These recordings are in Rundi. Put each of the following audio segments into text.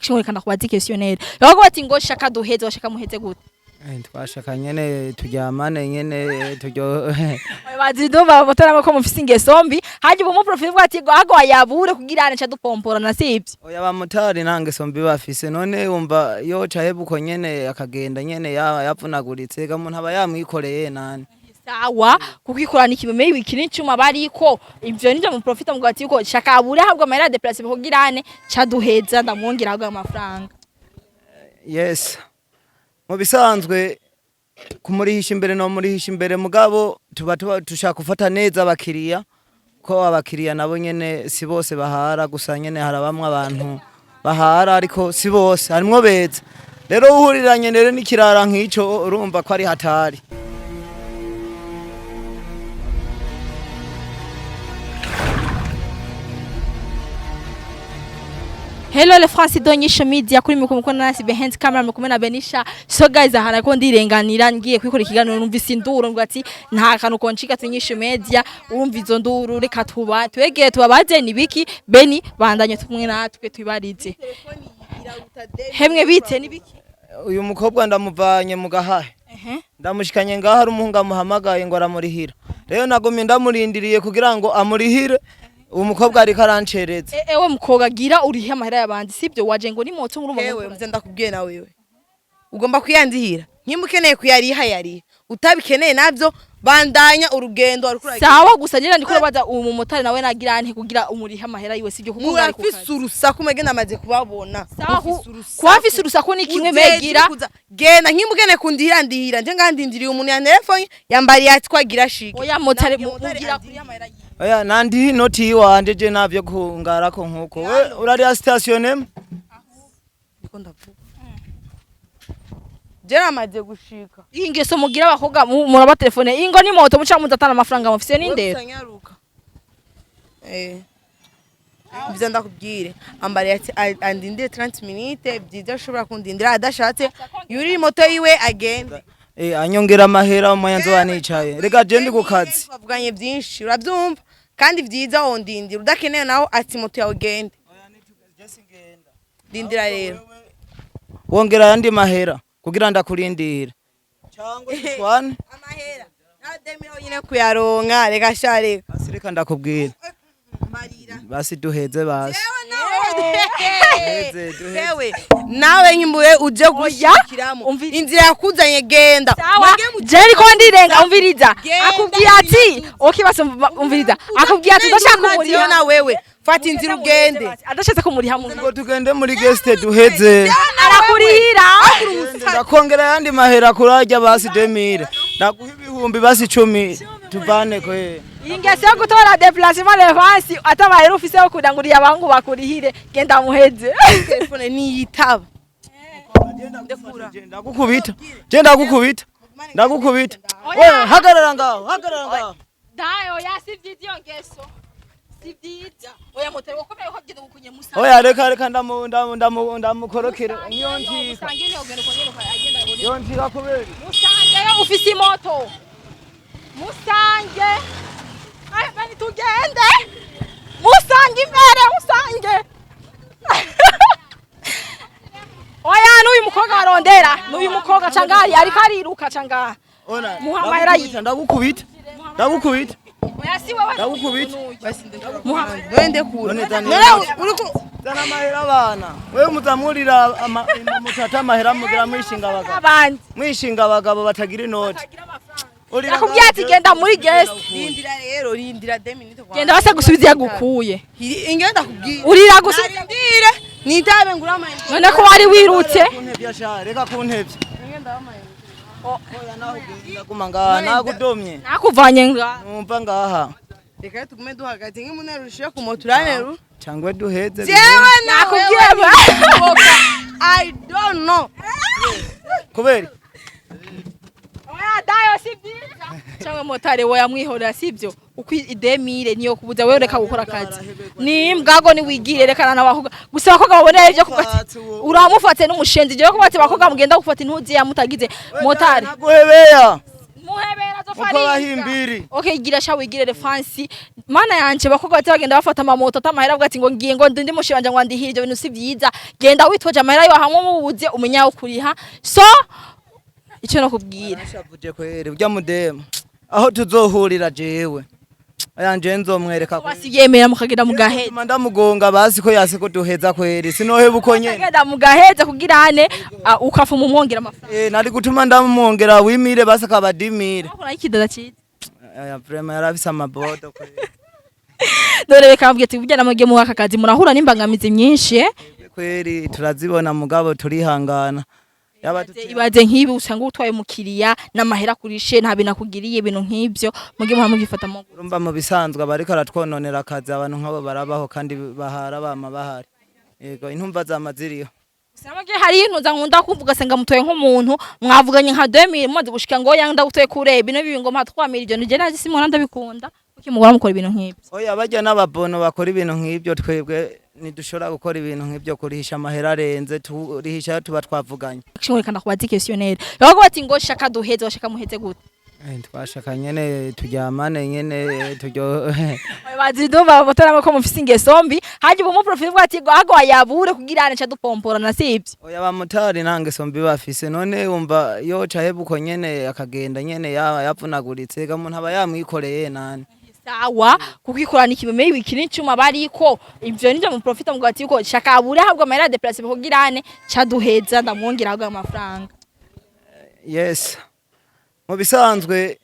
Kishimwe kubaza questionnaire. Yego bati ngo shaka duheze washaka muheze gute? Twashaka nyene turyamane nyene turyo. Bazi ndumva botara ko mufise ingeso mbi. Haje ubu profile bwa ati ago ayabure kugira ane cha dupompora nasivye. Oya ba motari ntangeso mbi bafise none umva yo cahebuko nyene akagenda nyene yavunaguritse ga muntu aba yamwikoreye nani. Sawa kukikorana ikimeme ibikini ncuma bariko ivyo nije mu profite mu gwati ko shaka abure habwo amahera de place kugira ane cha duheza ndamwongira habwo amafaranga. Yes. Mu bisanzwe kumurihisha imbere no murihisha imbere mugabo tuba tushaka gufata neza abakiriya ko abakiriya nabo nyene si bose bahara gusa nyene harabamwe abantu bahara ariko si bose harimwo beza rero uhuriranye rero n'ikirara nk'ico urumva ko ari hatari. Hello le France d'INYISHU media kuri mukona nasi behind camera mukumwe na Benisha. So guys ahana ko ndirenganira ngiye kwikora ikiganiro numvise induru ngo ati nta kantu konchika INYISHU media urumva izo nduru reka twegeye tubabaze nibiki Beni bandanye tumwe natwe twibarize. Hemwe bite nibiki? Uyu mukobwa ndamuvanye mu gahahe. Ndamushikanye ngaha ari umuhunga muhamagaye ngo aramurihira. Rero nagomye ndamurindiriye kugira ngo amurihire. Umukobwa ari karancereza. Ewe mukobwa gira urihe amahera yabandi sibyo waje ngo ni moto ngurumva. Ewe mze ndakubwiye na wewe. Ugomba kuyandihira. Nkimukeneye kuyariha yari. Utabikeneye navyo bandanya urugendo arukura. Sawa gusa nyira ndiko baza umumotari nawe nagira nti kugira umurihe amahera yiwe sibyo kuko ngari kusurusa kumege namaze kubabona. Kwa fisurusa ko ni kimwe megira. Gena nkimukeneye kundihira ndihira nje ngandindiriye umuntu ya telefone yambari yatwagira shike. Oya motari mugira kuri amahera yiwe. Oya nandi noti yiwanje je navyo kungara ko nkuko we urari station niko ndavuga jera amaze gushika ingeso mugira abakoga muraba telefone ingo ni moto muca mudatana amafaranga mufise ninde biza ndakubwire ambari ati andindire 30 minutes byiza ushobora kundindira adashatse yuri moto yiwe agenda anyongera amahera umanya nzobanicaye rega je ndi gukazi bavuganye byinshi urabyumva kandi byiza ondindira udakeneye naho ati moto yawe gende dindira rero wongera yandi mahera kugira ndakurindira cyangwa twane amahera na demiro nyine kuyaronka rega share asireka ndakubwira basi duheze basi hewe nawe nyimbure uje gushikiramo inzira yakuzanye genda jeri ko ndirenga umviriza akubwira ati okibase umviriza akubwira ati ndashaka kumuriha na wewe fata inzira ugende adashatse kumuriha mu ngo tugende muri guest duheze arakurihira ndakongera yandi mahera kurajya basi 2000 ndaguha ibihumbi basi 10 tuvane ko ingese yo gutora déplacement l'avance atabahera ufise yo kudanguriya abangu bakurihire genda muheze telefone ni yitaba ndagukubita we hagarara ngaho dayo yasivyizi yongeso sivyiza oya motari wakomeye ko genda gukunye musa oya reka ndamukorokera nyonti musangire ogenda kongera agenda yonti akubera musange ufise imoto musange ay bani tugende musange imbere musange oya n'uyu mukobwa arondera n'uyu mukobwa cangari ariko ariruka canga ona muhamahera yi ndagukubita oya si wewe ndagukubita wende kure uriko zana mahera abana wewe muzamurira mutata mahera mugira mwishinga abagabo batagira inoti nakubwiye ati genda muri guest rindira 2 minutes genda base gusubiza yagukuye ingenda kubwira urira gusubira nitabe ngura amaye none ko wari wirutse reka kuntevye oya naho guma ngaha nagudomye nakuvanye ngaha numva ngaha reka tugume duhagaze nk'umuntu rushiye ku moturanero cyangwa duheze jewe nakubwiye I don't know kubera oya dayo sibyiza cyangwa motari we yamwihorera sibyo uko idemire niyo kubuza wewe reka gukora akazi ni mbwago ni wigire rekana nabahoga gusa bakoga baboneye byo kugati uramufatse n'umushenzi je ko bati bakoga mugenda gufata intuzi ya mutagize motari naguhebeya muhebera zo uko bahimbiri okay gira sha wigire refansi mana yanje bakobwa bati bagenda bafata amamoto tamahera bwati ngo ngiye ngo ndi mushibanje ngo ndihira ibyo bintu si byiza genda witwaje amahera yo hamwe mubuze umenya ukuriha so icyo nakubwira nashavuje kwere ujya mudema aho tuzohurira jewe ayanje nzomwereka ko basiyemera mukagenda mugaheza ndamugonga basi ko yase ko duheza kwere sinoheba uko nyene kagenda mugaheza kugirane ukafuma umwongera amafaranga nari gutuma ndamwongera wimire basi akabadimire ko nayikidaza cyiza aya vrema yarafise amabodo kwere dore reka mbwiye ati bujyana mugiye mu aka kazi murahura n'imbangamizi nyinshi kweri turazibona mugabo turihangana ibaze nk'ibi usanga utwaye umukiriya n'amahera kurishe nta binakugiriye ibintu nk'ibyo mugiye muhamwe gifata mu urumva mu bisanzwe abariko aratwononera akazi abantu nk'abo barabaho kandi bahara bama bahari yego intumva zamaziriyo Samage hari intuza nkunda kuvuga senga mutoye nk'umuntu mwavuganye nka 2000 maze gushika ngo yanga utoye kure bino bibingo mpa 3000 ibyo nije nazi simona ndabikunda kuki mugora mukora ibintu nk'ibyo oya bajya n'ababono bakora ibintu nk'ibyo twebwe nidushobora gukora ibintu nk'ibyo kurihisha amahera arenze turihisha tuba twavuganye kishimurikana kubaza questionnaire yago bati ngo shaka duheze washaka muheze gute twashaka nyene turyamane nyene turyo bazi ndumva botara ko mufise ingeso mbi haje ubu mu profile bwati ago ayabure kugirane cha dupompora nasivye oya bamutari nange sombi bafise none umva yo cahebuko nyene akagenda nyene yavunaguritse ga muntu aba yamwikoreye nani sawa kukikorana ikibemeye wikini ncuma bariko ivyo nije mu profite mu bwati ko shaka abure habwo amahera de place kugirane cha duheza ndamwongera habwo amafaranga yes mu bisanzwe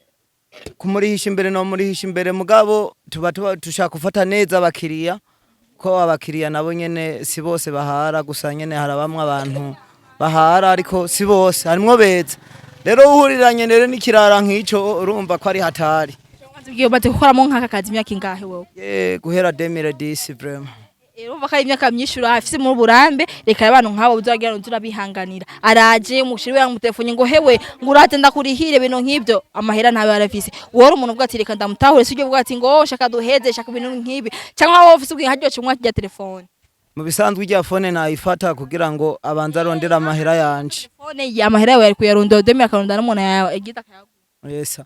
kumurihisha imbere no murihisha imbere mugabo tuba tushaka gufata neza abakiriya ko abakiriya nabo nyene si bose bahara gusa nyene harabamwe abantu bahara ariko si bose harimwo beza rero uhuriranye rero n'ikirara nk'ico urumva ko ari hatari Tugiye bate gukoramo nk'aka kazi imyaka ingahe wowe guhera 2010 vraiment urumva ko ari imyaka myinshi urafise mu burambe reka abantu nk'abo uzagira turabihanganira araje umushiri we yamutelefone ngo hewe ngo urate ndakurihire ibintu nk'ibyo amahera ntabe arafise wori umuntu ubwo ati reka ndamutahure sije ubwo ati ngo shaka duheze shaka ibintu nk'ibi cyangwa wowe ufise ubwo hajyo cumwa kijya telefone mu bisanzwe ijya phone nayifata kugira ngo abanza arondera amahera yanje phone ya amahera yawe yari kuyarondera 2000 n'umuntu yagita kayagu yes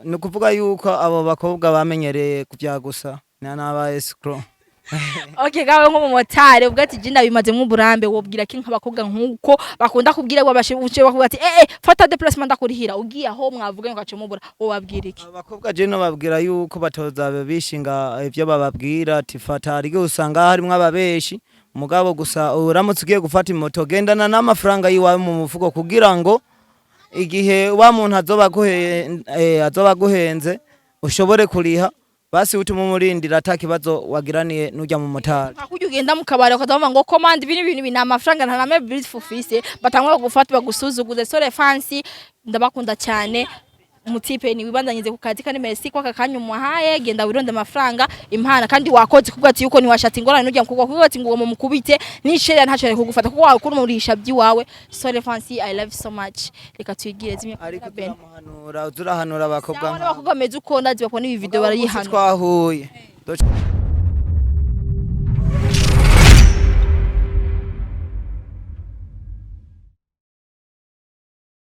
no kuvuga yuko abo bakobwa bamenyereye kuvyagusa n'aba escrow Okay gawe nko mu motari ubwo ati jinda bimaze nk'uburambe wobwira ki nk'abakobwa nk'uko bakunda kubwira ngo abashibuce bakuba ati fata déplacement ndakurihira ugiye aho mwavuga ngo acomubura wo babwira iki abakobwa je no babwira yuko batoza bishinga ivyo bababwira ati fata ari usanga harimwe ababeshi mugabo gusa uramutse ugiye gufata imoto gendana n'amafaranga yiwawe mu mufuko kugira ngo igihe wa muntu azoba guhenze ushobore kuriha basi utuma umurindira atakibazo wagiraniye nujya mu motari akujya ugenda mu kabari ukazavuga ngo command ibintu bina amafaranga nta name beautiful fise batangwa gufata bagusuzuguze sore fancy ndabakunda cyane umutipe ni wibandanyize ku kazi kandi merci kwa kakanya umuhaye genda wironde amafaranga impana kandi wakoze kuvuga ati yuko ni washati ingorane nujya kuvuga ati ngo mukubite nishere ntacyo kugufata kuko wakuri murisha byiwawe sore fancy I love you so much reka twigire zimwe ben urahanura abakobwa n'abakobwa meze uko ndazi bakora ibi video barayihanura twahuye